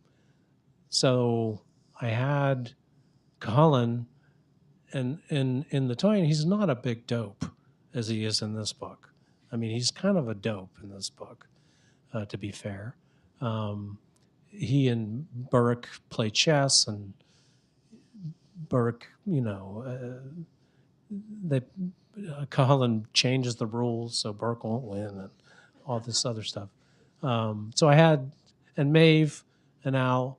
So I had Colin, and in the Twain, he's not a big dope as he is in this book. I mean, he's kind of a dope in this book, to be fair. He and Burke play chess, and Burke, Colin changes the rules so Burke won't win, and all this other stuff. So I had, and Maeve and Al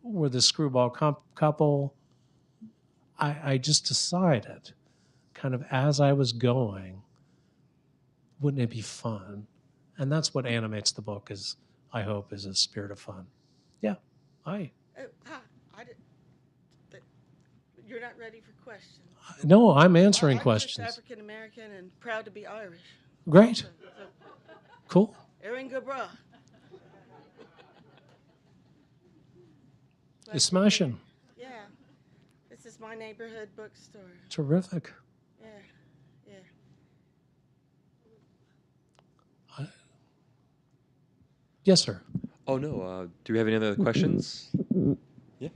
were the screwball couple. I just decided, kind of as I was going, wouldn't it be fun? And that's what animates the book, is, I hope, is a spirit of fun. Yeah, Hi. You're not ready for questions. No, I'm answering I'm questions. just African American and proud to be Irish. Great. So, Cool. Erin Gabra. You're smashing. Yeah. This is my neighborhood bookstore. Terrific. Yeah. Yes, sir. Oh no. Do we have any other questions? Yeah.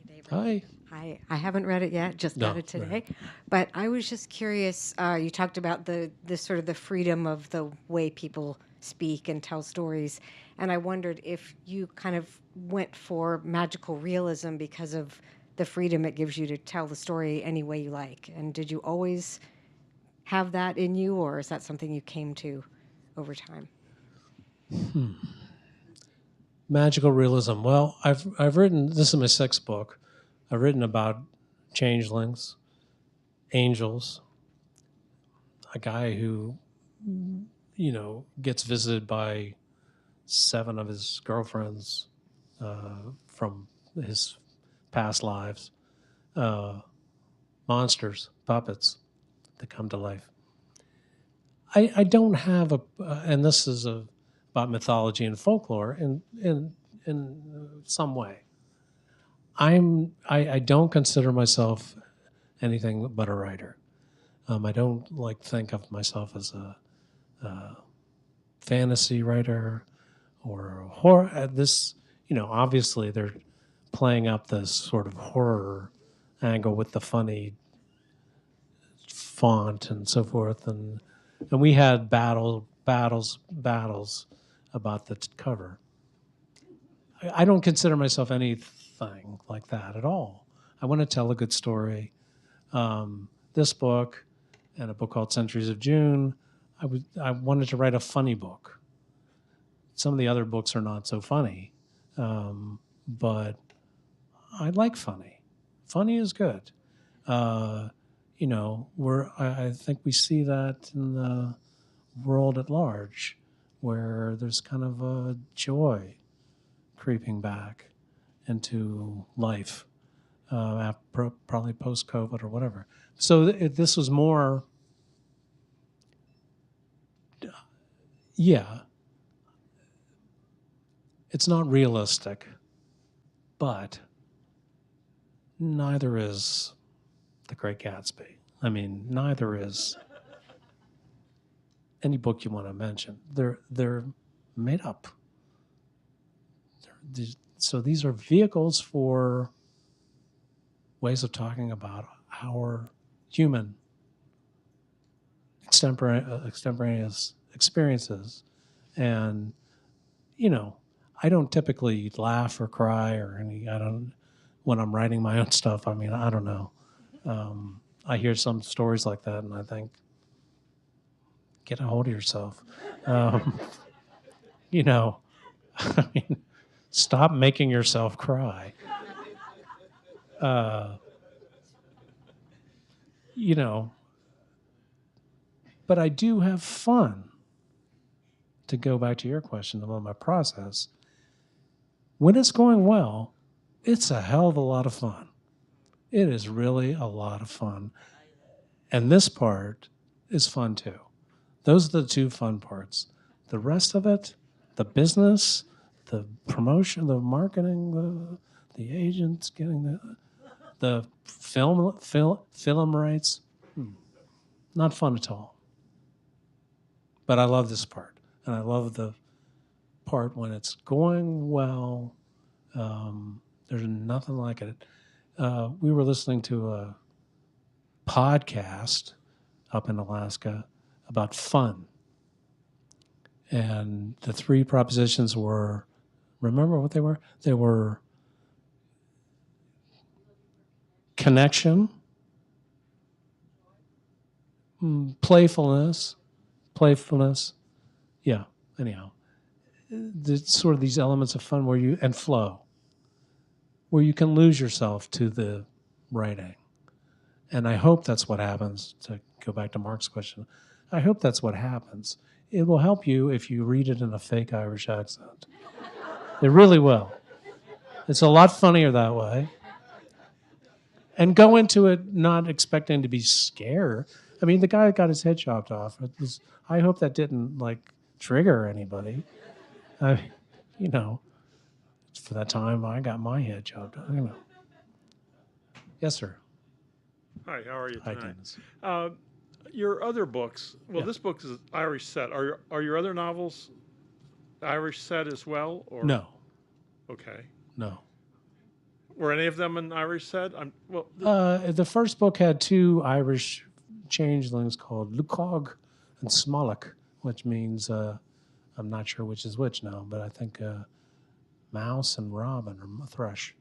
David. Hi. Hi. I haven't read it yet. Just got it today. Right. But I was just curious. You talked about the sort of the freedom of the way people speak and tell stories, and I wondered if you kind of went for magical realism because of the freedom it gives you to tell the story any way you like. And did you always have that in you, or is that something you came to over time? Magical realism. Well, I've written, this is my 6th book. I've written about changelings, angels, a guy who, gets visited by 7 of his girlfriends from his past lives, monsters, puppets that come to life. I don't have and this is about mythology and folklore in some way. I don't consider myself anything but a writer. I don't think of myself as a fantasy writer or a horror. Obviously they're playing up this sort of horror angle with the funny font and so forth, and we had battles about the cover. I don't consider myself anything like that at all. I want to tell a good story. This book and a book called Centuries of June, I wanted to write a funny book. Some of the other books are not so funny, but I like funny. Funny is good. I think we see that in the world at large, where there's kind of a joy creeping back into life, probably post-COVID or whatever. So this was more, it's not realistic, but neither is The Great Gatsby. I mean, neither is any book you want to mention. They're made up. So these are vehicles for ways of talking about our human extemporaneous experiences. And, you know, I don't typically laugh or cry or when I'm writing my own stuff. I mean, I don't know. I hear some stories like that and I think, get a hold of yourself. Um, you know, I mean, stop making yourself cry. You know, but I do have fun. To go back to your question about my process, when it's going well, it's a hell of a lot of fun. It is really a lot of fun. And this part is fun too. Those are the two fun parts. The rest of it, the business, the promotion, the marketing, the agents getting the film rights, not fun at all. But I love this part. And I love the part when it's going well. There's nothing like it. We were listening to a podcast up in Alaska about fun. And the three propositions were, remember what they were? They were connection, playfulness. Yeah, anyhow. Sort of these elements of fun and flow, where you can lose yourself to the writing. And I hope that's what happens, to go back to Mark's question. I hope that's what happens. It will help you if you read it in a fake Irish accent. It really will. It's a lot funnier that way. And go into it not expecting to be scared. I mean, the guy got his head chopped off. I hope that didn't trigger anybody. You know, for that time I got my head chopped off. You know. Yes, sir. Hi, how are you Hi, tonight? Dennis. Your other books, well, Yeah. this book is Irish set. Are your other novels Irish set as well? Or No. Okay. No. Were any of them an Irish set? The first book had two Irish changelings called Lucog and Smolach, which means I'm not sure which is which now, but I think mouse and robin or thrush,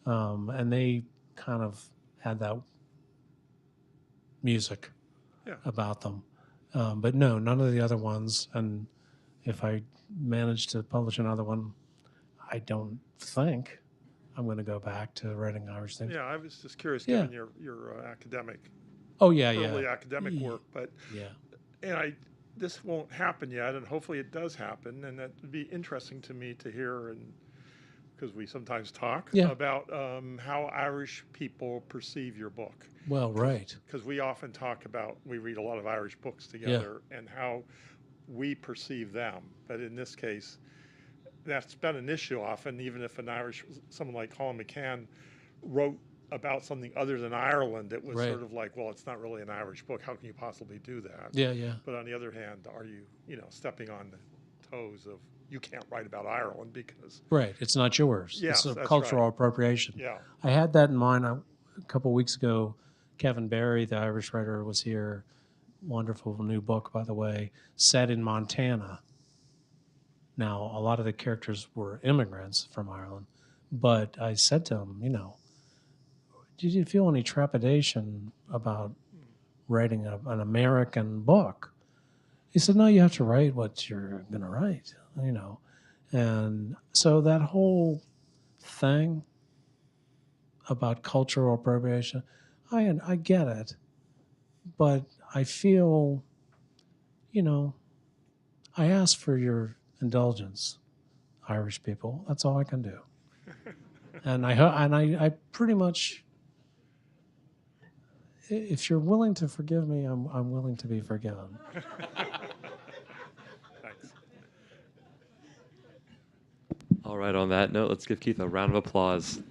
and they kind of had that music about them. But no, none of the other ones. And if I manage to publish another one, I don't think I'm going to go back to writing Irish things. Yeah, I was just curious, given your academic, early academic work, but this won't happen yet, and hopefully it does happen, and that would be interesting to me to hear, and because we sometimes talk about how Irish people perceive your book. Well, right. Because we often talk about, we read a lot of Irish books together, and how we perceive them, but in this case, that's been an issue often, even if someone like Colin McCann wrote about something other than Ireland, it was sort of like, well, it's not really an Irish book. How can you possibly do that? Yeah, yeah. But on the other hand, are you, stepping on the toes of, you can't write about Ireland because... Right, it's not yours. Yes, it's a cultural appropriation. Yeah. I had that in mind a couple of weeks ago. Kevin Barry, the Irish writer, was here. Wonderful new book, by the way, set in Montana. Now, a lot of the characters were immigrants from Ireland, but I said to him, did you feel any trepidation about writing an American book? He said, no, you have to write what you're going to write, And so that whole thing about cultural appropriation, I get it, but I feel, I ask for your indulgence, Irish people. That's all I can do. And I pretty much, if you're willing to forgive me, I'm willing to be forgiven. Thanks. All right, on that note, let's give Keith a round of applause.